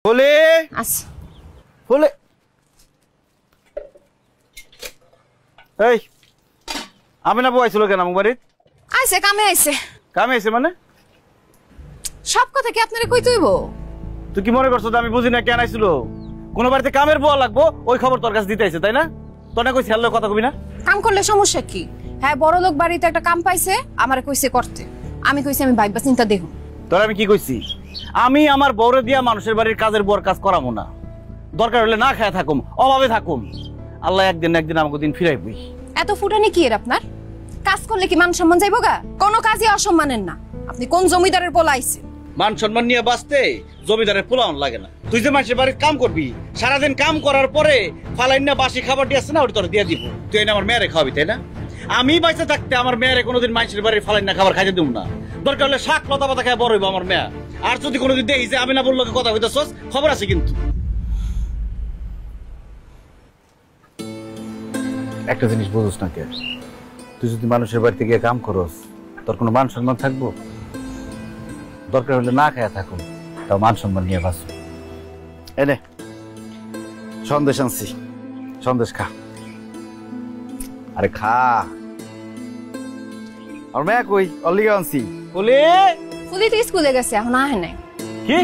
ফুলে আচ্ছা ফুলে এই আমি না বইছিল কেন আমার বাড়ি আইছে কামে আইছে কামে আইছে মানে সব কথা কি আপনারে কই তুইব তুই কি মনে করছ আমি বুঝি না কেন আইছিল কোন বাড়িতে কামের বুয়া লাগবো ওই খবর তোর কাছে দিতে আইছে তাই না তোর না কই ছেলে কথা কবি না কাম করলে সমস্যা কি হ্যাঁ বড় লোক বাড়িতে একটা কাম পাইছে আমারে কইছে করতে আমি কইছি আমি ভাইবা চিন্তা দেখো তোর আমি কি কইছি আমি আমার বউরে দিয়া মানুষের বাড়ির কাজের বুয়ার কাজ করাবো না দরকার হলে না খায় থাকুম অভাবে থাকুম আল্লাহ একদিন একদিন আমাকে দিন ফিরাইবই এত ফুটানি কি এর আপনার কাজ করলে কি মান সম্মান যাইবো গা কোনো কাজই অসম্মানের না আপনি কোন জমিদারের পোলা আইছে মান সম্মান নিয়ে বাঁচতে জমিদারের পোলাওন লাগে না তুই যে মানুষের বাড়ির কাম করবি সারাদিন কাম করার পরে ফালাইন না বাসি খাবার দিয়ে আসছে না ওটা তোর দিয়ে দিব তুই এনে আমার মেয়েরে খাওয়াবি তাই না আমি বাইসে থাকতে আমার মেয়েরে কোনোদিন মানুষের বাড়ির ফালাইন না খাবার খাইতে দিব না দরকার হলে শাক লতা পাতা খায় বড় হইব আমার মেয়ে আর যদি কোনোদিন দেখি যে আমি না বললো কথা হইতেছস খবর আছে কিন্তু একটা জিনিস বুঝোস না কে তুই যদি মানুষের বাড়িতে গিয়ে কাম করস তোর কোনো মান সম্মান থাকবো দরকার হলে না খায়া থাকুন তাও মান সম্মান নিয়ে বাঁচো এনে সন্দেশ আনছি সন্দেশ খা আরে খা আর মেয়া কই অলিগা আনছি বলি ফুলি তো স্কুলে গেছে এখন আহে নাই কি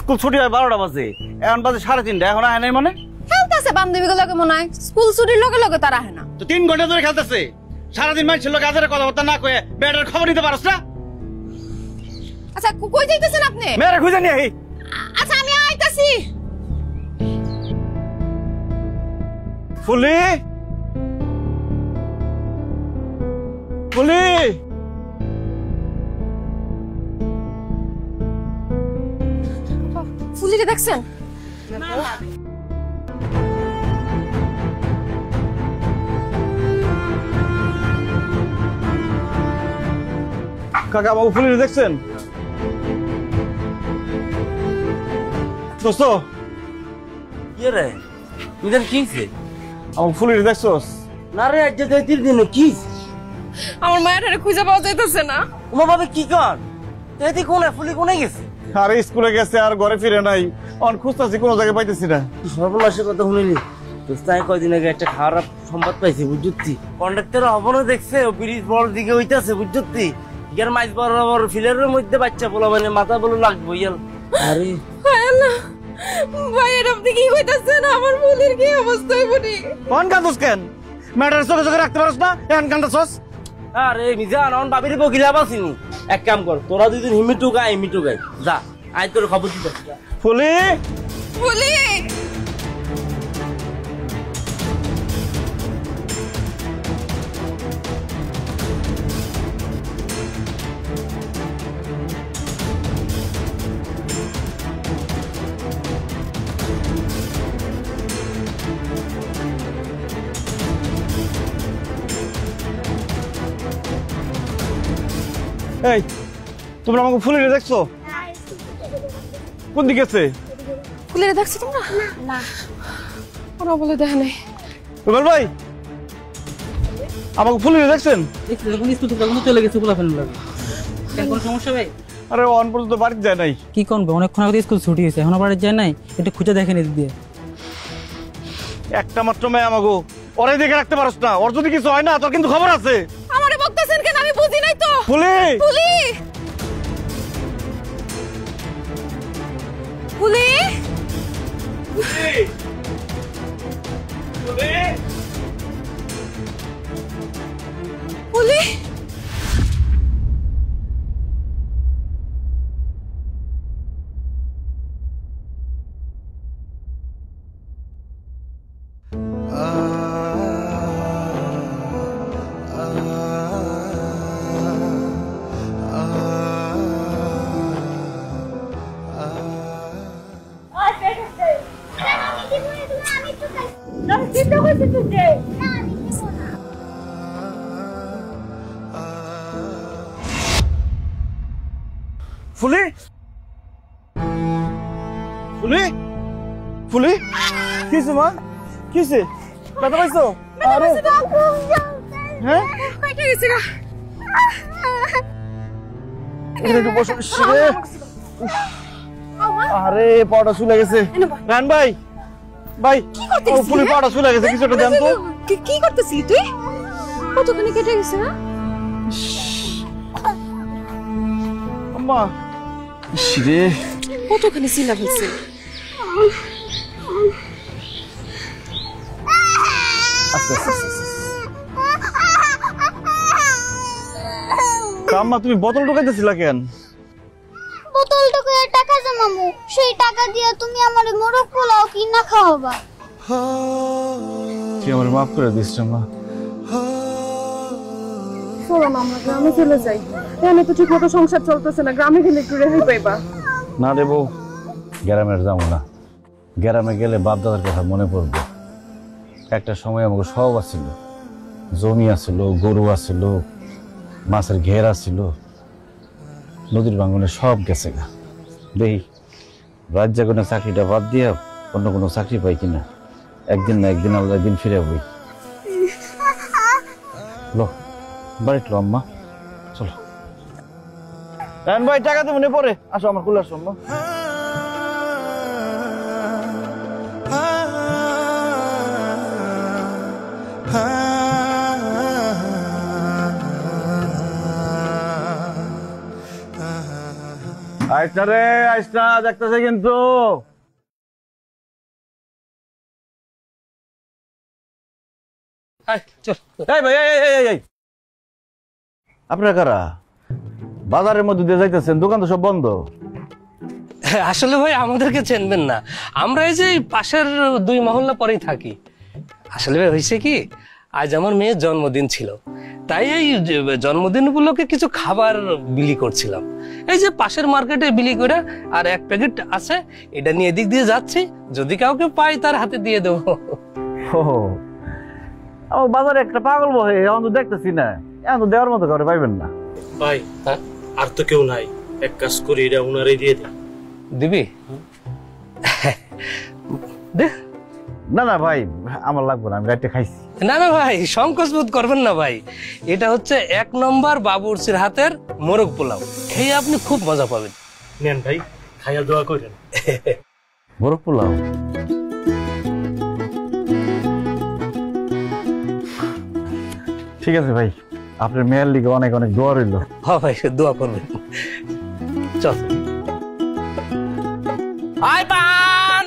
স্কুল ছুটি হয় 12টা বাজে এখন বাজে 3:30 এখন আহে নাই মানে খেলতেছে বান্ধবীগুলো লগে মনে হয় স্কুল ছুটির লগে লগে তারা আহে না তো 3 ঘন্টা ধরে খেলতেছে সারাদিন মানুষের লোক আজারে কথাবার্তা না কয়ে ব্যাটার খবর নিতে পারস না আচ্ছা কই যাইতেছেন আপনি মেয়েরা খুঁজে নিয়ে আই আচ্ছা আমি আইতাছি ফুলি ফুলি ফুলিরে দেখছেন কাকা বাবু ফুলি দেখছেন দোস্ত কি রে ইদার কিছে আমার ফুলি দেখছস না রে আজ যে তিন দিন কি আমার মায়ের খুঁজে পাওয়া যাইতেছে না ওমা ভাবে কি কর এদি কোনে ফুলি কোনে গেছে আরে স্কুলে গেছে আর ঘরে ফিরে নাই অন খুঁজতাছি কোনো জায়গায় পাইতেছি না সর্বনাশের কথা শুনিলি দোস্তাই কয়দিন আগে একটা খারাপ সংবাদ পাইছি বুঝুত্তি কন্ডাক্টর হবনো দেখছে ও ব্রিজ বড় দিকে হইতাছে বুঝুত্তি ইয়ার মাইজ বরাবর ফিলের মধ্যে বাচ্চা পোলা মানে মাথা বলে লাগবো ইয়ার আরে আল্লাহ ভাই এর আপনি কি কইতাছেন আমার ফুলির কি অবস্থা হইবনি কোন কাঁদছ কেন ম্যাটার চোখে চোখে রাখতে পারছ না এখন কাঁদছস আরে মিজান অন বাবির বকিলা বাসিনি এক কাম কর তোরা দুইদিন হিমিটু গাই যা আই তোর খবর দিতে ফুলি ফুলি এই তোমরা আমাকে ফুলিরে দেখছো কোন দিকে আছে ফুলিরে দেখছো তোমরা না ওরা বলে দেখে নাই রুবেল ভাই আমাকে ফুলিরে দেখছেন চলে গেছে পোলা ফেলে লাগে কোনো সমস্যা ভাই আরে অন পর্যন্ত বাড়িতে যায় নাই কি করবে অনেকক্ষণ আগে স্কুল ছুটি হয়েছে এখনো বাড়িতে যায় নাই একটু খুঁজে দেখেন এদিক দিয়ে একটা মাত্র মেয়ে আমাকে ওরাই দেখে রাখতে পারছ না ওর যদি কিছু হয় না তোর কিন্তু খবর আছে আমারে বকতেছেন কেন আমি বুঝি নাই তো ফুলি ফুলি ফুলি ফুলি ফুলি ফুলি ফুলি কিছে মা কিছে ব্যথা পাইছো আরে হ্যাঁ কয়টা গেছে গা এখানে একটু বসো রে মামা আরে পাউডার চলে গেছে এনে বল। রান ভাই ভাই কি করতেছিস, পুলি হ্যাঁ? পাউডার চলে গেছে কিছু একটা দেন তো কি করতেছিস তুই? কতখানি কেটে গেছে না? আম্মা রে কতখানি সিলা হয়েছে? আস্তে আস্তে আম্মা তুমি বোতল ঢুকাইতেছিলা কেন বোতলটুকু টাকা জমামু সেই টাকা দিয়ে তুমি আমার মোরগ পোলাও কিনা খাওয়াবা তুই আমার মাফ করে দিস মা চলো না আমরা গ্রামে চলে যাই। এখানে তো ঠিক মতো সংসার চলতেছে না, গ্রামে গেলে একটু রেহাই পাইবা। না রে বউ গ্রামের যাবো না, গ্রামে গেলে বাপ দাদার কথা মনে পড়বে। একটা সময় আমাকে সব আছিল, জমি আছিল, গরু আছিল, মাছের ঘের আছিল, নদীর ভাঙনে সব গেছে গা। দেখি রাত জাগনে চাকরিটা বাদ দিয়ে অন্য কোনো চাকরি পাই কিনা, একদিন না একদিন আল্লাহ একদিন ফিরে বই। লো বাড়িতে লো আম্মা, চলো। ভাই টাকা তো মনে পড়ে, আসো আমার কুলে আসো আম্মা। আইসা রে আইসা দেখতেছে কিন্তু আপনারা কারা বাজারের মধ্যে দিয়ে যাইতেছেন? দোকান তো সব বন্ধ। আসলে ভাই আমাদেরকে চিনবেন না, আমরা এই যে পাশের 2 মহল্লা পরেই থাকি। আসলে ভাই হয়েছে কি, আজ আমার মেয়ের জন্মদিন ছিল, তাই এই জন্মদিন উপলক্ষে কিছু খাবার বিলি করছিলাম। এই যে পাশের মার্কেটে বিলি করে আর 1 প্যাকেট আছে, এটা নিয়ে এদিক দিয়ে যাচ্ছি, যদি কাউকে পাই তার হাতে দিয়ে দেবো। ও বাজারে একটা পাগল বহে, এখন তো দেখতেছি না, এখন তো দেওয়ার মতো করে পাইবেন না ভাই। আর তো কেউ নাই, এক কাজ করি এটা উনারে দিয়ে দে। দিবি? দে। না না ভাই আমার লাগবে না, আমি রাইতে খাইছি। না না ভাই সংকোচ বোধ করবেন না ভাই, এটা হচ্ছে 1 নম্বর বাবুর্চির হাতের মোরগ পোলাও, খেয়ে আপনি খুব মজা পাবেন। নেন ভাই, খাইয়া দোয়া করেন। বড় পোলাও ঠিক আছে ভাই, আপনার মেয়ের লিগে অনেক অনেক দোয়া রইল। হ্যাঁ ভাই দোয়া করবেন। চল আই পান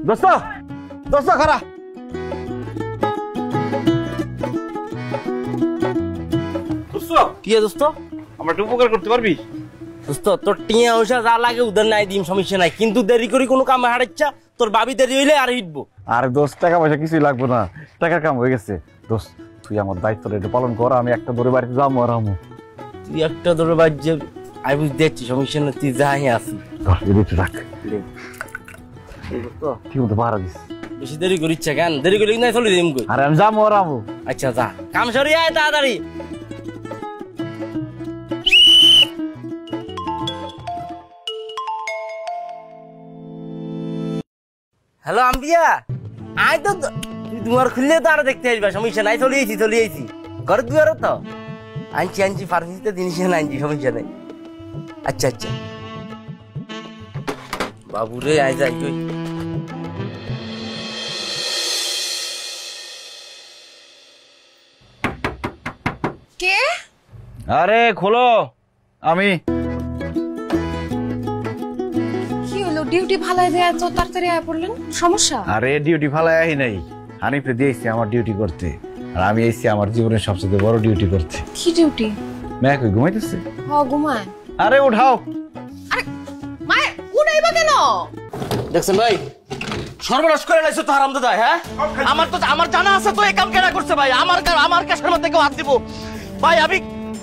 দোস্ত দোস্ত খারা দোস্ত, কি দোস্ত? আমার একটু উপকার করতে পারবি? দোস্ত তোর টিয়া পয়সা যা লাগে উধার নাই দিম, সমস্যা নাই, কিন্তু দেরি করি কোনো কামে হারাচ্ছা, তোর বাবি দেরি হইলে আর হিটবো। আর দোস্ত টাকা পয়সা কিছুই লাগবে না, টাকার কাম হয়ে গেছে। দোস্ত তুই আমার দায়িত্বটা একটু পালন কর, আমি একটা দূরে বাড়িতে যাবো আর আমু। তুই একটা ধরে বাজ্যে আমি বুঝ দেখছি, সমস্যা না, তুই যাই আসি। একটু রাখ, ঠিক মতো পাহারা দিস। বেশি দেরি করিচ্ছে কেন? দেরি করি না চলে দিম কই। আরে আমি যাবো আর আমু। আচ্ছা যা, কাম সরি আয় তাড়াতাড়ি। হ্যালো আম্বিয়া, আয় তো তুই তোমার খুললে তো আরো দেখতে আসবা, সমস্যা নাই, চলে আইছি ঘর দুয়ারও তো আনছি ফার্মেসিতে জিনিস আনছি, সমস্যা নাই। আচ্ছা আচ্ছা বাবুরে আয় যাই তুই। কে? আরে খোলো, আমি। কি হলো, ডিউটি ভালাই দেয়া তো তাড়াতাড়ি আয় পড়লেন, সমস্যা? আরে ডিউটি ফালাই আহি নাই, হানিফে দিয়েছি আমার ডিউটি করতে, আর আমি এসেছি আমার জীবনের সবচেয়ে বড় ডিউটি করতে। কি ডিউটি? মেয়ে কই ঘুমাইতেছে? হ ঘুমায়। আরে উঠাও। আরে মায়ে উঠাইবা কেন? দেখছেন ভাই, সর্বনাশ করে লাইছো তো হারামজাদা। হ্যাঁ আমার জানা আছে তো এই কাম কেনা করছে ভাই, আমার কাছের মধ্যে কেউ হাত দিব ভাই।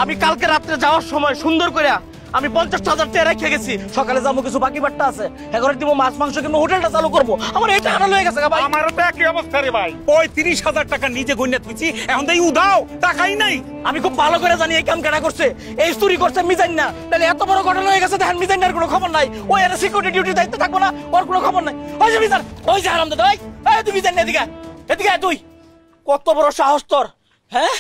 আমি কালকে রাত্রে যাওয়ার সময় সুন্দর করে আমি 50,000 টাকা রেখে গেছি, সকালে যাবো কিছু বাকি বাট্টা আছে, এগারে দিব মাছ মাংস কিনে হোটেলটা চালু করবো, আমার এটা হারাল হয়ে গেছে ভাই। আমারও তো একই অবস্থা রে ভাই, ওই 30,000 টাকা নিজে গইনা তুইছি, এখন তাই উদাও টাকাই নাই। আমি খুব ভালো করে জানি এই কাম কেনা করছে, এই চুরি করছে মিজান না, তাহলে এত বড় ঘটনা হয়ে গেছে, দেখেন মিজান কোনো খবর নাই, ওই এর সিকিউরিটি ডিউটি দায়িত্ব থাকবো না, ওর কোনো খবর নাই। ওই যে মিজান, ওই যে হারামজাদা, এই তুই মিজান না, এদিকে তুই, কত বড় সাহস তোর? হ্যাঁ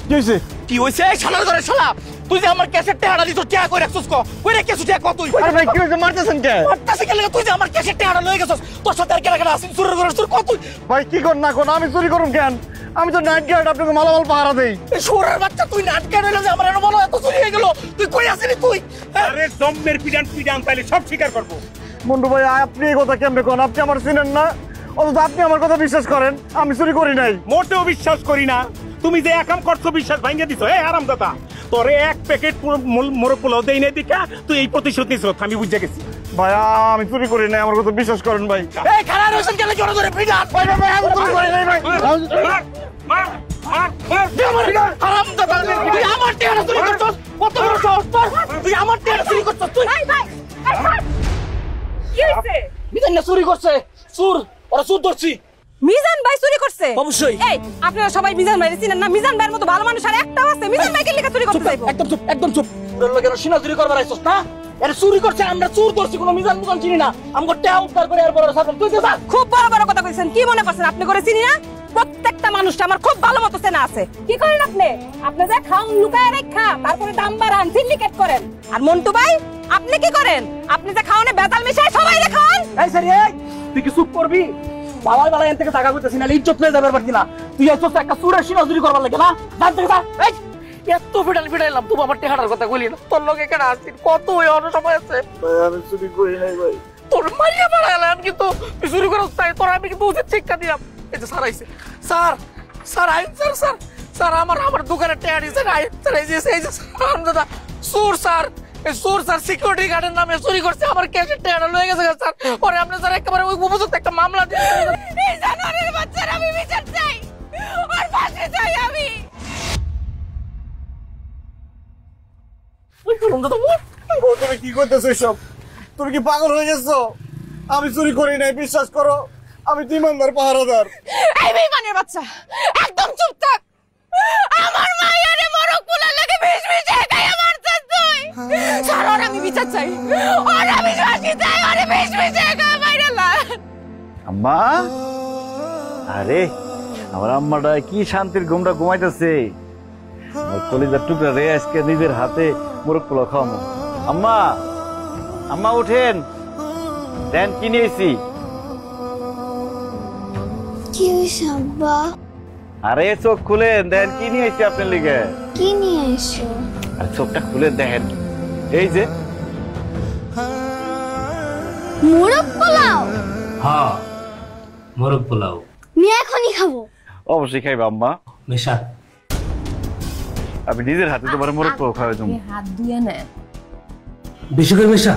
কি হয়েছে? কি হয়েছে? এই শালার ঘরে শালা তুই যে আমার ক্যাশেট টাকা দিছ টাকা কই রাখছস কই রাখছস টাকা কত তুই আরে ভাই কি হইছে মারতেছেন কে মারতাছিস কেন তুই যে আমার ক্যাশেট টাকা লয়ে গেছস তোর সাথে আর কেন আসিন চুরি করছস তোর কত ভাই কি কর না কোন আমি চুরি করুম কেন আমি তো নাইট গার্ড আপনাকে মালামাল পাহারা দেই এই শোরের বাচ্চা তুই নাট কেন হইলো যে আমার এনে বলো এত চুরি হয়ে গেল তুই কই আসিনি তুই আরে জম্মের পিডান তাইলে সব স্বীকার করবো। মন্টু ভাই আপনি এই কথা কেমনে কোন আপনি আমার চিনেন না অথচ আপনি আমার কথা বিশ্বাস করেন আমি চুরি করি নাই মোটেও বিশ্বাস করি না। তুমি যে একাম করছো বিশ্বাস ভাঙিয়ে দিছো আরামদাদা। তোরে এক প্যাকেট মোরগ পোলাও দেই নাই দেখা তুই এই প্রতিশোধ নিছ আমি বুঝে গেছি। ভাই আমি চুরি করি নাই আমার কথা বিশ্বাস করেন ভাই এই খানা রোশন কেন জোরে জোরে পিডান ভাই ভাই আমি চুরি করি নাই ভাই মার মার মার আরামদাদা তুই আমার টাকা চুরি করছস কত বড় সাহস তোর তুই আমার টাকা চুরি করছস তুই ভাই ভাই কি হইছে মিজান না চুরি করছে চুর ওরা চুর ধরছি মিজান ভাই চুরি করছে অবশ্যই। এই আপনারা সবাই মিজান ভাই চিনেন না মিজান ভাইয়ের মতো ভালো মানুষ আর একটাও আছে মিজান ভাই কে লেখা চুরি করতে যাইবো একদম চুপ তোর লোকের সিনা চুরি করবার আইছস না এর চুরি করছে আমরা চুর করছি কোনো মিজান মুজান চিনি না আমগো টাকা উদ্ধার করে এরপর সাথে তুই তো যা খুব বড় বড় কথা কইছেন কি মনে করছেন আপনি করে চিনি না প্রত্যেকটা মানুষটা আমার খুব ভালো মতো চেনা আছে কি করেন আপনি আপনি যে খাউন লুকায় রেখা তারপরে দাম বাড়ান সিন্ডিকেট করেন আর মন্টু ভাই আপনি কি করেন আপনি যে খাওনে বেতাল মিশায় সবাই দেখান এই সরি এই তুই কি চুপ করবি বাবার বালা এন থেকে টাকা কইতেছিস না ইজ্জত লয়ে যাবার পারতি না তুই আইছস একটা চুরের সিনা চুরি করবার লাগে না জান থেকে যা এই এত ফিডাইলাম তুই আমার টাকার কথা কইলি না তোর লগে কেন আসছিস কত ওই অন্য সময় আছে আমি চুরি করি নাই ভাই তোর মারিয়া বাড়াইলাম কিন্তু তুই চুরি করছ তাই তোর আমি কিন্তু উচিত শিক্ষা দিলাম এই যে স্যার আইছে স্যার স্যার আইন স্যার স্যার স্যার আমার দোকানে টাকা দিয়েছে আইন স্যার এই যে দাদা সুর স্যার এই সুর স্যার সিকিউরিটি গার্ডের নামে চুরি করছে আমার ক্যাশের টাকা লয়ে গেছে স্যার পরে আপনি স্যার একেবারে ওই উপযুক্ত একটা মামলা এই জানোয়ারের বাচ্চারা আমি বিচার চাই আর ফাঁসি চাই আমি ওই করুন দাদা ও তুমি কি করতেছো সব তুমি কি পাগল হয়ে গেছো আমি চুরি করি নাই বিশ্বাস করো আমি তো ইমানদার পাহারাদার এই বেঈমানের বাচ্চা একদম চুপ থাক আমার মায়ের মরক পোলা লাগে বিষ মিশে গায়ে মারছিস তুই স্যার আর আমি বিচার চাই আর আমি ফাঁসি চাই আর বিষ মিশে গায়ে মাইরালা আম্মা আরে আমার আম্মাটা কি শান্তির ঘুমটা ঘুমাইতেছে কলিজার টুকরা রে আজকে নিজের হাতে মোরগ পোলাও খাওয়াবো আম্মা আম্মা উঠেন দেন কি নিয়েছি কি হইছে আব্বা আরে চোখ খুলেন দেন কি নিয়েছি আপনার লিগে কি নিয়ে এসো আর চোখটা খুলে দেখেন এই যে মোরগ পোলাও হ্যাঁ মোরগ পোলাও আমি এখনই খাবো অবশ্যই খাইবা আম্মা মেশা আমি নিজের হাতে তোমার মোরগ পোলাও খাওয়াই দেবো হাত ধুয়ে নে বেশি করে মেশা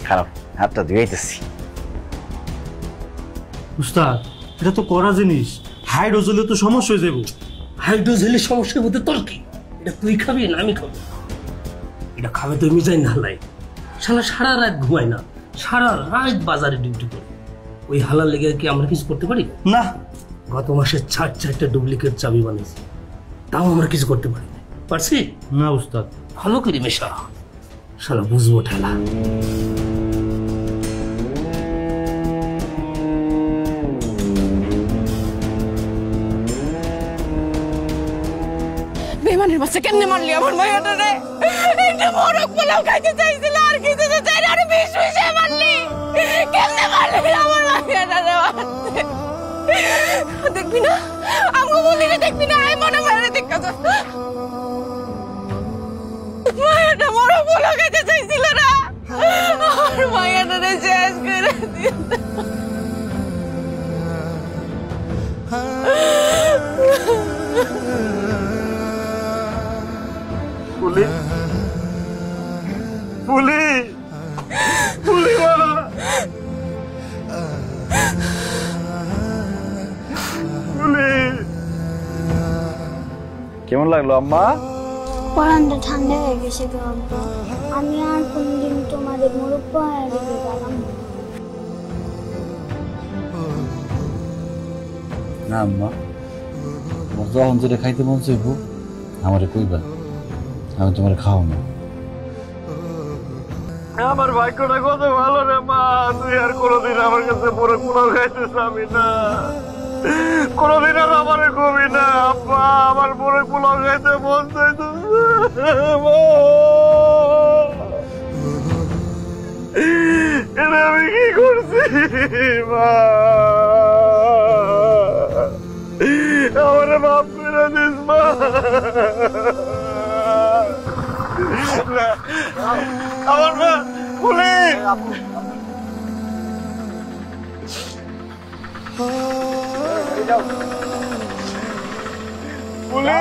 খারাপ হাতটা ধুয়েইতেছি উস্তাদ এটা তো করা জিনিস হাই ডোজ হলে তো সমস্যা হয়ে যাবো। হাইড্রোজ হলে সমস্যা হতে তোর কি এটা তুই খাবি না আমি খাবো এটা খাবে তো মিজাই না লাই শালা সারা রাত ঘুমায় না সারা রাত বাজারে ডিউটি করে ওই হালার লেগে কি আমরা কিছু করতে পারি না গত মাসে 4টা ডুপ্লিকেট চাবি বানিয়েছি তাও আমরা কিছু করতে পারি না পারছি না উস্তাদ ভালো করি মেশা শালা বুঝবো ঠেলা বেঈমানের বাচ্চা কেমনে মারলি আমার মায়াটা রে এটা মরক পোলাও খাইতে চাইছিল আর কিছু তো চাই না আর বিষ মিশে মারলি কেমনে মারলি আমার মায়াটা রে দেখবি না আমগো বলিলে দেখবি না এই মনে মারে দেখা তো মায়াটা মরক পোলাও খাইতে চাইছিল না আর মায়াটা রে শেষ করে দিল পুলি পুলি পুলি মারা পুলি কেমন লাগলো আম্মা পরানটা ঠান্ডা হয়ে গেছে গো আব্বা আমি আর কোনদিন তোমাদের মোরগ পাহারা দিতে পারলাম না আম্মা আমার যখন যেটা খাইতে মন চাইব আমারে কইবা আমি তোমার খাও না আমার ভাগ্যটা কত ভালো রে মা তুই আর কোনোদিন আমার কাছে মোরগ পোলাও খাইতে চাবি না কোনদিন আর আমারে কবি না আব্বা, আমার মোরগ পোলাও খাইতে মন চাইতেছে। এটা আমি কি করছি মা? আমারে মাফ করে দিস মা। আমার মা বলে বলে